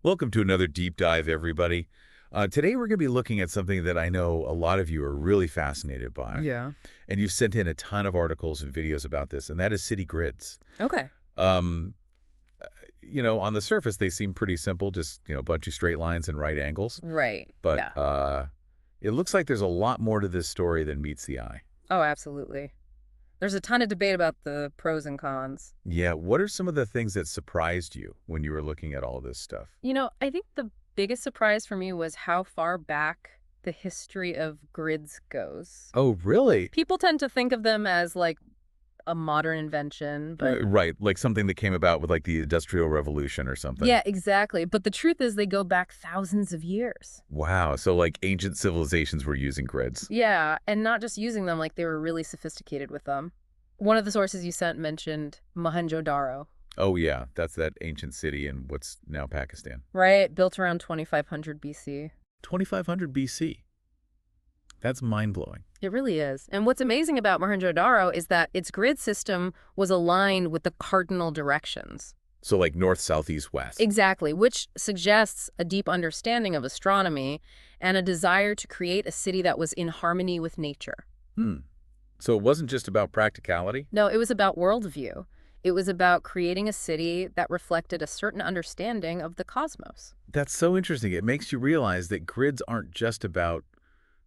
Welcome to another deep dive, everybody. Today we're going to be looking at something that I know a lot of you are really fascinated by, Yeah. and you've sent in a ton of articles and videos about this, and that is city grids. Okay. Um, on the surface, they seem pretty simple, just, a bunch of straight lines and right angles. Right. But Yeah. it looks like there's a lot more to this story than meets the eye. Oh, absolutely. There's a ton of debate about the pros and cons. Yeah, what are some of the things that surprised you when you were looking at all this stuff? I think the biggest surprise for me was how far back the history of grids goes. Oh, really? People tend to think of them as like a modern invention, but Right, like something that came about with like the Industrial Revolution or something. yeah, exactly. But the truth is they go back thousands of years. Wow. So like ancient civilizations were using grids. Yeah, and not just using them, like they were really sophisticated with them. One of the sources you sent mentioned Mohenjo-daro. Oh yeah, that's that ancient city in what's now Pakistan. Right, built around 2500 BC. 2500 BC. That's mind-blowing. It really is. And what's amazing about Mohenjo-daro is that its grid system was aligned with the cardinal directions. So like north, south, east, west. Exactly, which suggests a deep understanding of astronomy and a desire to create a city that was in harmony with nature. Hmm. So it wasn't just about practicality? No, it was about worldview. It was about creating a city that reflected a certain understanding of the cosmos. That's so interesting. It makes you realize that grids aren't just about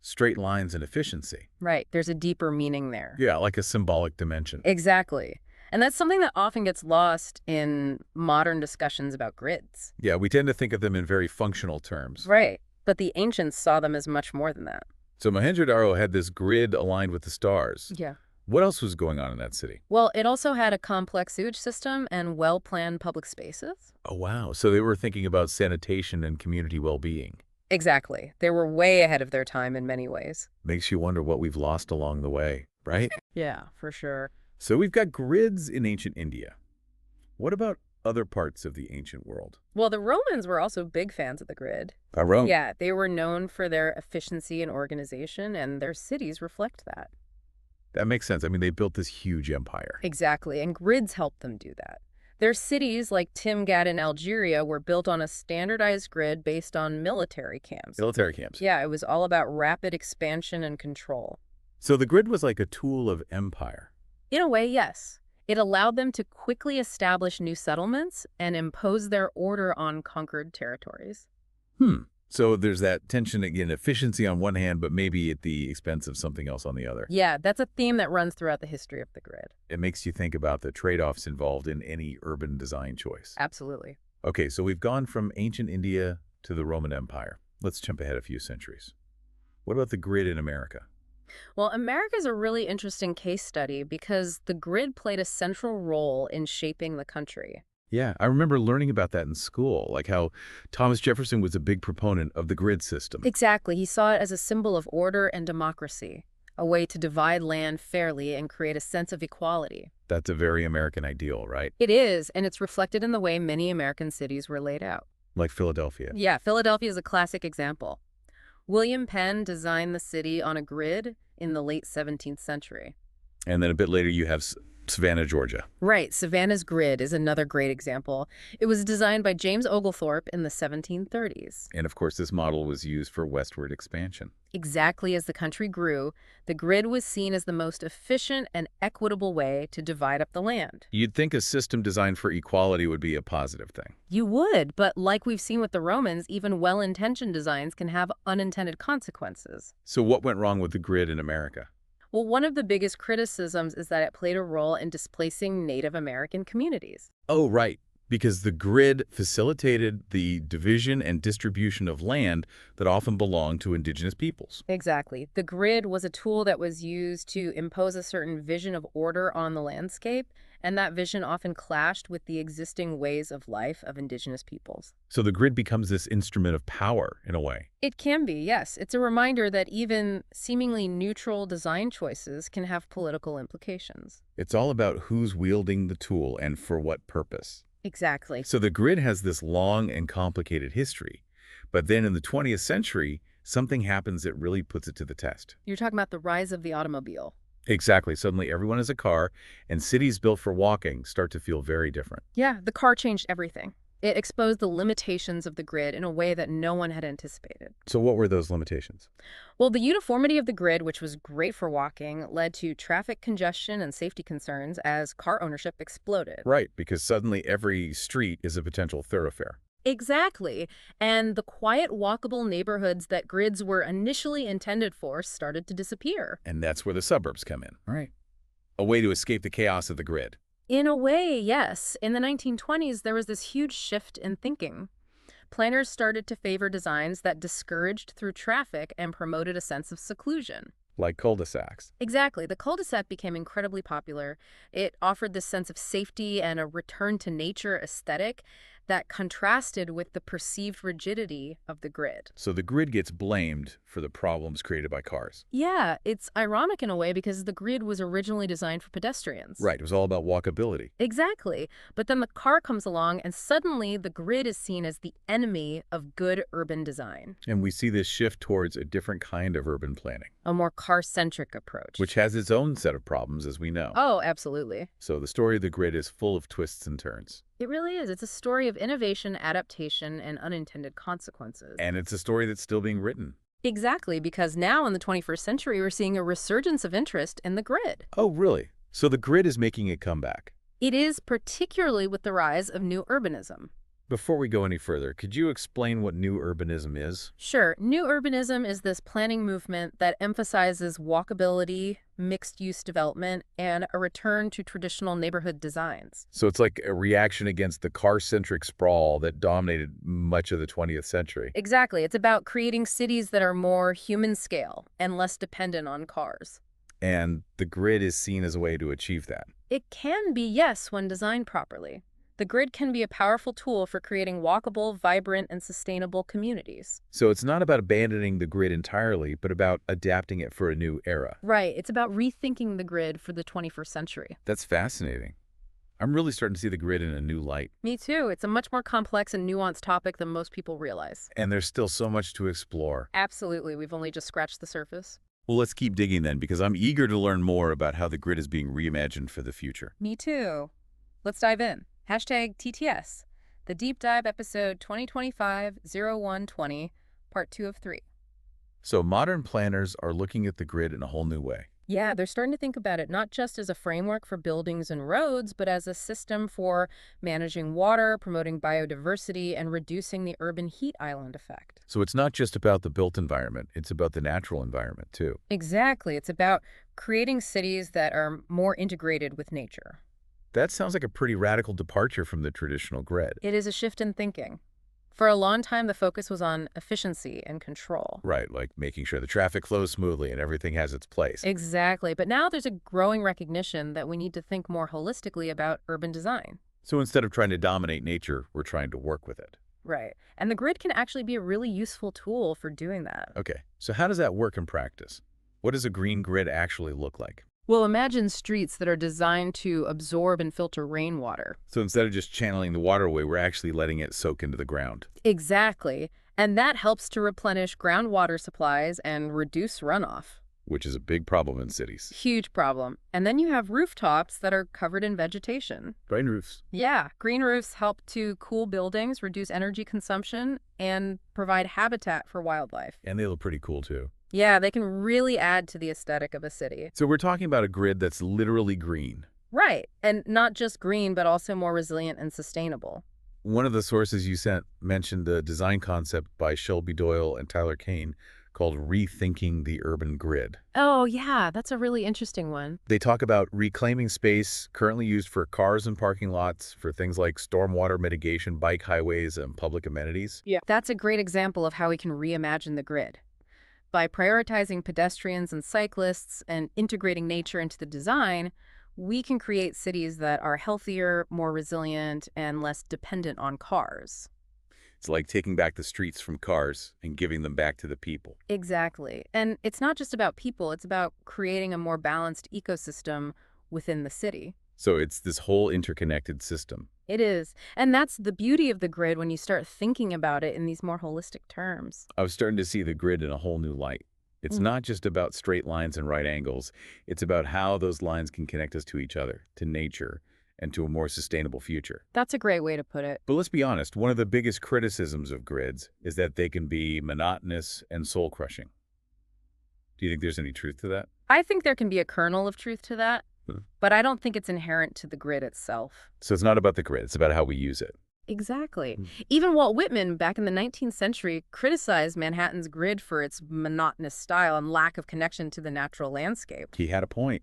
straight lines and efficiency. Right, there's a deeper meaning there. Yeah, like a symbolic dimension. Exactly. And that's something that often gets lost in modern discussions about grids. Yeah, we tend to think of them in very functional terms. Right. But the ancients saw them as much more than that. So Mohenjo-daro had this grid aligned with the stars. Yeah. What else was going on in that city? Well, it also had a complex sewage system and well-planned public spaces. Oh, wow. So they were thinking about sanitation and community well-being. Exactly. They were way ahead of their time in many ways. Makes you wonder what we've lost along the way, right? Yeah, for sure. So we've got grids in ancient India. What about other parts of the ancient world? Well, the Romans were also big fans of the grid. Rome. Yeah, they were known for their efficiency and organization, and their cities reflect that. That makes sense. I mean, they built this huge empire. Exactly, and grids helped them do that. Their cities, like Timgad in Algeria, were built on a standardized grid based on military camps. Military camps. Yeah, it was all about rapid expansion and control. So the grid was like a tool of empire. In a way, yes. It allowed them to quickly establish new settlements and impose their order on conquered territories. So there's that tension, again, efficiency on one hand, but maybe at the expense of something else on the other. Yeah, that's a theme that runs throughout the history of the grid. It makes you think about the trade-offs involved in any urban design choice. Absolutely. Okay, so we've gone from ancient India to the Roman Empire. Let's jump ahead a few centuries. What about the grid in America? Well, America's a really interesting case study because the grid played a central role in shaping the country. Yeah, I remember learning about that in school, like how Thomas Jefferson was a big proponent of the grid system. Exactly. He saw it as a symbol of order and democracy, a way to divide land fairly and create a sense of equality. That's a very American ideal, right? It is, and it's reflected in the way many American cities were laid out. Like Philadelphia. Yeah, Philadelphia is a classic example. William Penn designed the city on a grid in the late 17th century. And then a bit later you have Savannah, Georgia. Right, Savannah's grid is another great example. It was designed by James Oglethorpe in the 1730s. And of course, this model was used for westward expansion. Exactly as the country grew, the grid was seen as the most efficient and equitable way to divide up the land. You'd think a system designed for equality would be a positive thing. You would, but like we've seen with the Romans, even well-intentioned designs can have unintended consequences. So what went wrong with the grid in America? Well, one of the biggest criticisms is that it played a role in displacing Native American communities. Oh, right. Because the grid facilitated the division and distribution of land that often belonged to indigenous peoples. Exactly. The grid was a tool that was used to impose a certain vision of order on the landscape, and that vision often clashed with the existing ways of life of indigenous peoples. So the grid becomes this instrument of power, in a way. It can be, yes. It's a reminder that even seemingly neutral design choices can have political implications. It's all about who's wielding the tool and for what purpose. Exactly. So the grid has this long and complicated history. But then in the 20th century, something happens that really puts it to the test. You're talking about the rise of the automobile. Exactly. Suddenly everyone has a car, and cities built for walking start to feel very different. Yeah, the car changed everything. It exposed the limitations of the grid in a way that no one had anticipated. So what were those limitations? Well, the uniformity of the grid, which was great for walking, led to traffic congestion and safety concerns as car ownership exploded. Right, because suddenly every street is a potential thoroughfare. Exactly. And the quiet, walkable neighborhoods that grids were initially intended for started to disappear. And that's where the suburbs come in. Right. A way to escape the chaos of the grid. In a way, yes. In the 1920s, there was this huge shift in thinking. Planners started to favor designs that discouraged through traffic and promoted a sense of seclusion. Like cul-de-sacs. Exactly. The cul-de-sac became incredibly popular. It offered this sense of safety and a return to nature aesthetic that contrasted with the perceived rigidity of the grid. So the grid gets blamed for the problems created by cars. Yeah, it's ironic in a way because the grid was originally designed for pedestrians. Right, it was all about walkability. Exactly. But then the car comes along and suddenly the grid is seen as the enemy of good urban design. And we see this shift towards a different kind of urban planning, A more car-centric approach. which has its own set of problems, as we know. Oh, absolutely. So the story of the grid is full of twists and turns. It really is. It's a story of innovation, adaptation, and unintended consequences. And it's a story that's still being written. Exactly, because now in the 21st century, we're seeing a resurgence of interest in the grid. Oh, really? So the grid is making a comeback. It is particularly with the rise of new urbanism. Before we go any further, could you explain what new urbanism is? Sure, new urbanism is this planning movement that emphasizes walkability, mixed-use development, and a return to traditional neighborhood designs. So it's like a reaction against the car-centric sprawl that dominated much of the 20th century. Exactly. It's about creating cities that are more human scale and less dependent on cars. And the grid is seen as a way to achieve that. It can be, yes, when designed properly. The grid can be a powerful tool for creating walkable, vibrant, and sustainable communities. So it's not about abandoning the grid entirely, but about adapting it for a new era. Right. It's about rethinking the grid for the 21st century. That's fascinating. I'm really starting to see the grid in a new light. Me too. It's a much more complex and nuanced topic than most people realize. And there's still so much to explore. Absolutely. We've only just scratched the surface. Well, let's keep digging then, because I'm eager to learn more about how the grid is being reimagined for the future. Me too. Let's dive in. Hashtag TTS, the Deep Dive episode 2025-0120, part 2 of 3. So modern planners are looking at the grid in a whole new way. Yeah, they're starting to think about it not just as a framework for buildings and roads, but as a system for managing water, promoting biodiversity, and reducing the urban heat island effect. So it's not just about the built environment, it's about the natural environment too. Exactly. It's about creating cities that are more integrated with nature. That sounds like a pretty radical departure from the traditional grid. It is a shift in thinking. For a long time, the focus was on efficiency and control. Right, like making sure the traffic flows smoothly and everything has its place. Exactly. But now there's a growing recognition that we need to think more holistically about urban design. So instead of trying to dominate nature, we're trying to work with it. Right. And the grid can actually be a really useful tool for doing that. Okay, so how does that work in practice? What does a green grid actually look like? Well, imagine streets that are designed to absorb and filter rainwater. So instead of just channeling the waterway, we're actually letting it soak into the ground. Exactly. And that helps to replenish groundwater supplies and reduce runoff. Which is a big problem in cities. Huge problem. And then you have rooftops that are covered in vegetation. Green roofs. Yeah, green roofs help to cool buildings, reduce energy consumption, and provide habitat for wildlife. And they look pretty cool too. Yeah, they can really add to the aesthetic of a city. So we're talking about a grid that's literally green. Right. And not just green, but also more resilient and sustainable. One of the sources you sent mentioned the design concept by Shelby Doyle and Tyler Kane called Rethinking the Urban Grid. Oh, yeah, that's a really interesting one. They talk about reclaiming space currently used for cars and parking lots for things like stormwater mitigation, bike highways, and public amenities. Yeah. That's a great example of how we can reimagine the grid. By prioritizing pedestrians and cyclists and integrating nature into the design, we can create cities that are healthier, more resilient, and less dependent on cars. It's like taking back the streets from cars and giving them back to the people. Exactly. And it's not just about people, it's about creating a more balanced ecosystem within the city. So it's this whole interconnected system. It is. And that's the beauty of the grid when you start thinking about it in these more holistic terms. I was starting to see the grid in a whole new light. It's not just about straight lines and right angles. It's about how those lines can connect us to each other, to nature, and to a more sustainable future. That's a great way to put it. But let's be honest, one of the biggest criticisms of grids is that they can be monotonous and soul-crushing. Do you think there's any truth to that? I think there can be a kernel of truth to that, Hmm. but I don't think it's inherent to the grid itself. So it's not about the grid, it's about how we use it. Exactly. Mm. Even Walt Whitman, back in the 19th century, criticized Manhattan's grid for its monotonous style and lack of connection to the natural landscape. He had a point.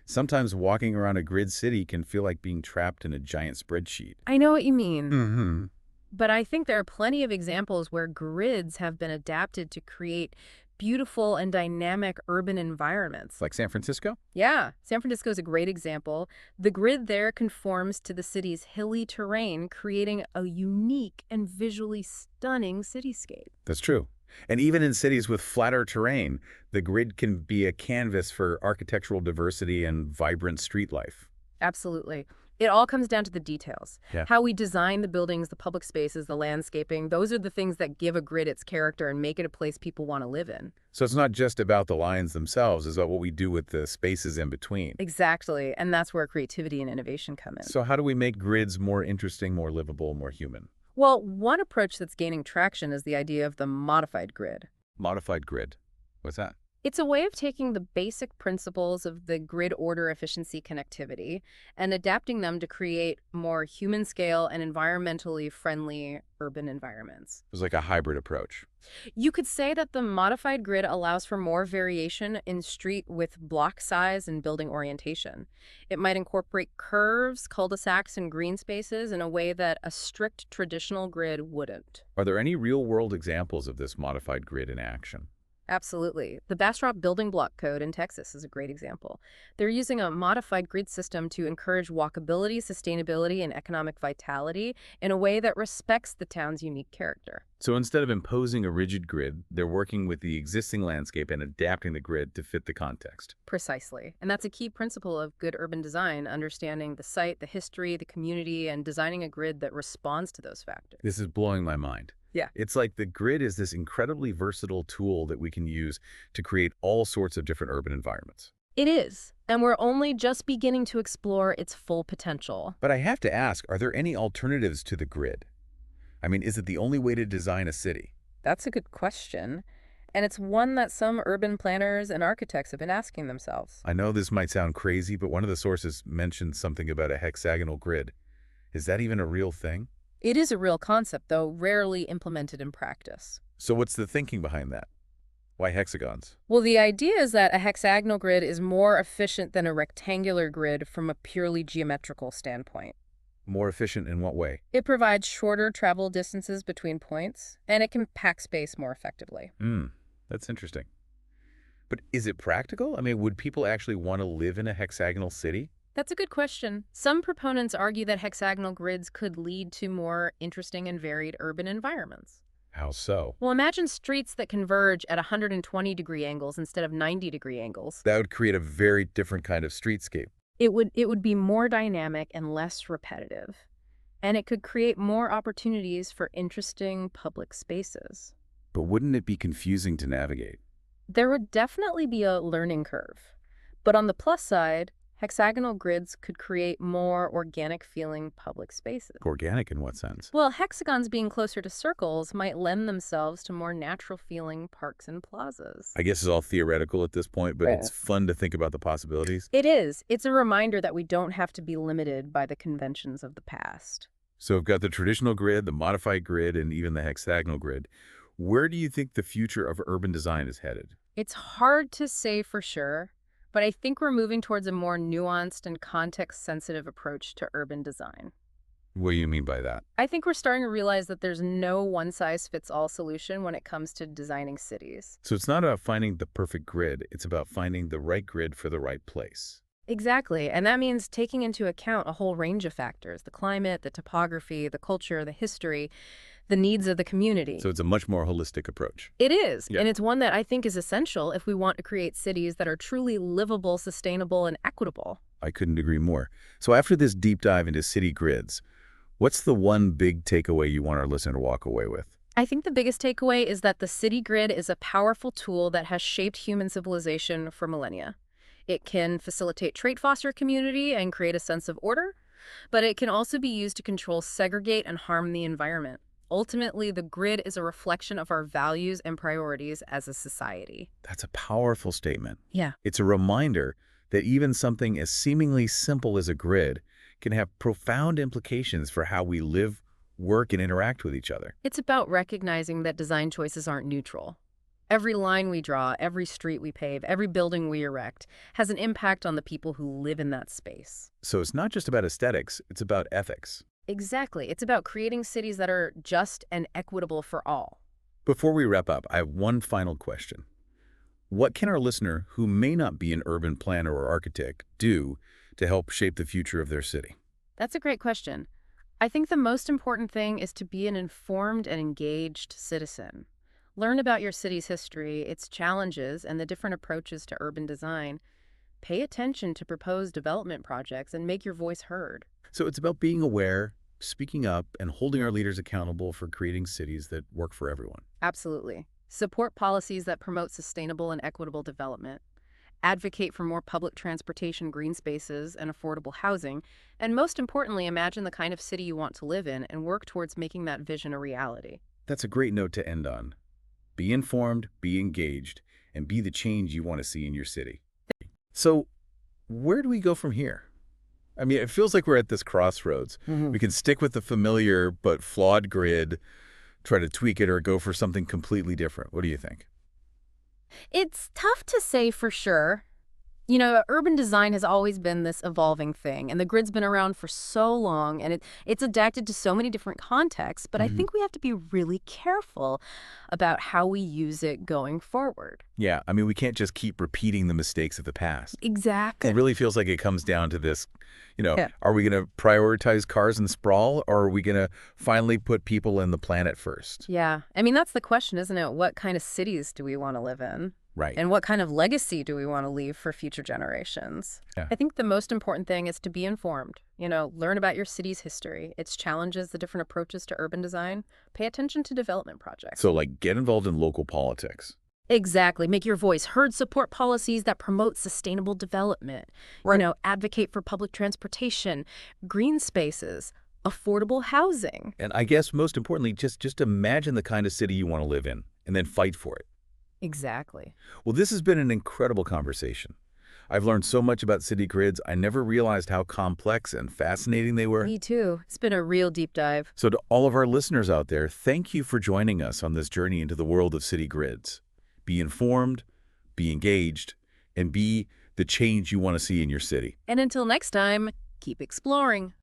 Sometimes walking around a grid city can feel like being trapped in a giant spreadsheet. I know what you mean. Mm-hmm. But I think there are plenty of examples where grids have been adapted to create beautiful and dynamic urban environments. Like San Francisco? Yeah, San Francisco is a great example. The grid there conforms to the city's hilly terrain, creating a unique and visually stunning cityscape. That's true. And even in cities with flatter terrain, the grid can be a canvas for architectural diversity and vibrant street life. Absolutely. It all comes down to the details. Yeah. How we design the buildings, the public spaces, the landscaping, those are the things that give a grid its character and make it a place people want to live in. So it's not just about the lines themselves, it's about what we do with the spaces in between. Exactly. And that's where creativity and innovation come in. So how do we make grids more interesting, more livable, more human? Well, one approach that's gaining traction is the idea of the modified grid. Modified grid. What's that? It's a way of taking the basic principles of the grid order efficiency connectivity and adapting them to create more human scale and environmentally friendly urban environments. It was like a hybrid approach. You could say that the modified grid allows for more variation in street with block size and building orientation. It might incorporate curves, cul-de-sacs, and green spaces in a way that a strict traditional grid wouldn't. Are there any real-world examples of this modified grid in action? Absolutely. The Bastrop Building Block Code in Texas is a great example. They're using a modified grid system to encourage walkability, sustainability, and economic vitality in a way that respects the town's unique character. So instead of imposing a rigid grid, they're working with the existing landscape and adapting the grid to fit the context. Precisely. And that's a key principle of good urban design, understanding the site, the history, the community, and designing a grid that responds to those factors. This is blowing my mind. Yeah. It's like the grid is this incredibly versatile tool that we can use to create all sorts of different urban environments. It is. And we're only just beginning to explore its full potential. But I have to ask, are there any alternatives to the grid? I mean, is it the only way to design a city? That's a good question. And it's one that some urban planners and architects have been asking themselves. I know this might sound crazy, but one of the sources mentioned something about a hexagonal grid. Is that even a real thing? It is a real concept, though rarely implemented in practice. So what's the thinking behind that? Why hexagons? Well, the idea is that a hexagonal grid is more efficient than a rectangular grid from a purely geometrical standpoint. More efficient in what way? It provides shorter travel distances between points, and it can pack space more effectively. That's interesting. But is it practical? I mean, would people actually want to live in a hexagonal city? That's a good question. Some proponents argue that hexagonal grids could lead to more interesting and varied urban environments. How so? Well, imagine streets that converge at 120-degree angles instead of 90-degree angles. That would create a very different kind of streetscape. It would be more dynamic and less repetitive. And it could create more opportunities for interesting public spaces. But wouldn't it be confusing to navigate? There would definitely be a learning curve. But on the plus side, hexagonal grids could create more organic-feeling public spaces. Organic in what sense? Well, hexagons being closer to circles might lend themselves to more natural-feeling parks and plazas. I guess it's all theoretical at this point, but it's fun to think about the possibilities. It is. It's a reminder that we don't have to be limited by the conventions of the past. So we've got the traditional grid, the modified grid, and even the hexagonal grid. Where do you think the future of urban design is headed? It's hard to say for sure, but I think we're moving towards a more nuanced and context-sensitive approach to urban design. What do you mean by that? I think we're starting to realize that there's no one-size-fits-all solution when it comes to designing cities. So it's not about finding the perfect grid, it's about finding the right grid for the right place. Exactly, and that means taking into account a whole range of factors: the climate, the topography, the culture, the history, the needs of the community. So it's a much more holistic approach. It is, Yeah. and it's one that I think is essential if we want to create cities that are truly livable, sustainable, and equitable. I couldn't agree more. So after this deep dive into city grids, what's the one big takeaway you want our listener to walk away with? I think the biggest takeaway is that the city grid is a powerful tool that has shaped human civilization for millennia. It can facilitate trait foster community and create a sense of order, But it can also be used to control, segregate, and harm the environment. Ultimately, the grid is a reflection of our values and priorities as a society. That's a powerful statement. Yeah. It's a reminder that even something as seemingly simple as a grid can have profound implications for how we live, work, and interact with each other. It's about recognizing that design choices aren't neutral. Every line we draw, every street we pave, every building we erect has an impact on the people who live in that space. So it's not just about aesthetics, it's about ethics. Exactly. It's about creating cities that are just and equitable for all. Before we wrap up, I have one final question. What can our listener, who may not be an urban planner or architect, do to help shape the future of their city? That's a great question. I think the most important thing is to be an informed and engaged citizen. Learn about your city's history, its challenges, and the different approaches to urban design. Pay attention to proposed development projects and make your voice heard. So it's about being aware, speaking up, and holding our leaders accountable for creating cities that work for everyone. Absolutely. Support policies that promote sustainable and equitable development. Advocate for more public transportation, green spaces, and affordable housing. And most importantly, imagine the kind of city you want to live in and work towards making that vision a reality. That's a great note to end on. Be informed, be engaged, and be the change you want to see in your city. So, where do we go from here? I mean, it feels like we're at this crossroads. We can stick with the familiar but flawed grid, try to tweak it, or go for something completely different. What do you think? It's tough to say for sure. You know, urban design has always been this evolving thing, and the grid's been around for so long, and it's adapted to so many different contexts, but I think we have to be really careful about how we use it going forward. Yeah, I mean, we can't just keep repeating the mistakes of the past. Exactly. It really feels like it comes down to this, Yeah. are we going to prioritize cars and sprawl, or are we going to finally put people and the planet first? Yeah. I mean, that's the question, isn't it? What kind of cities do we want to live in? Right. And what kind of legacy do we want to leave for future generations? Yeah. I think the most important thing is to be informed. Learn about your city's history, its challenges, the different approaches to urban design. Pay attention to development projects. So, like, get involved in local politics. Exactly. Make your voice heard, support policies that promote sustainable development. Right. Advocate for public transportation, green spaces, affordable housing. And I guess most importantly, just imagine the kind of city you want to live in and then fight for it. Exactly. Well, this has been an incredible conversation. I've learned so much about city grids. I never realized how complex and fascinating they were. Me too. It's been a real deep dive. So to all of our listeners out there, thank you for joining us on this journey into the world of city grids. Be informed, be engaged, and be the change you want to see in your city. And until next time, keep exploring.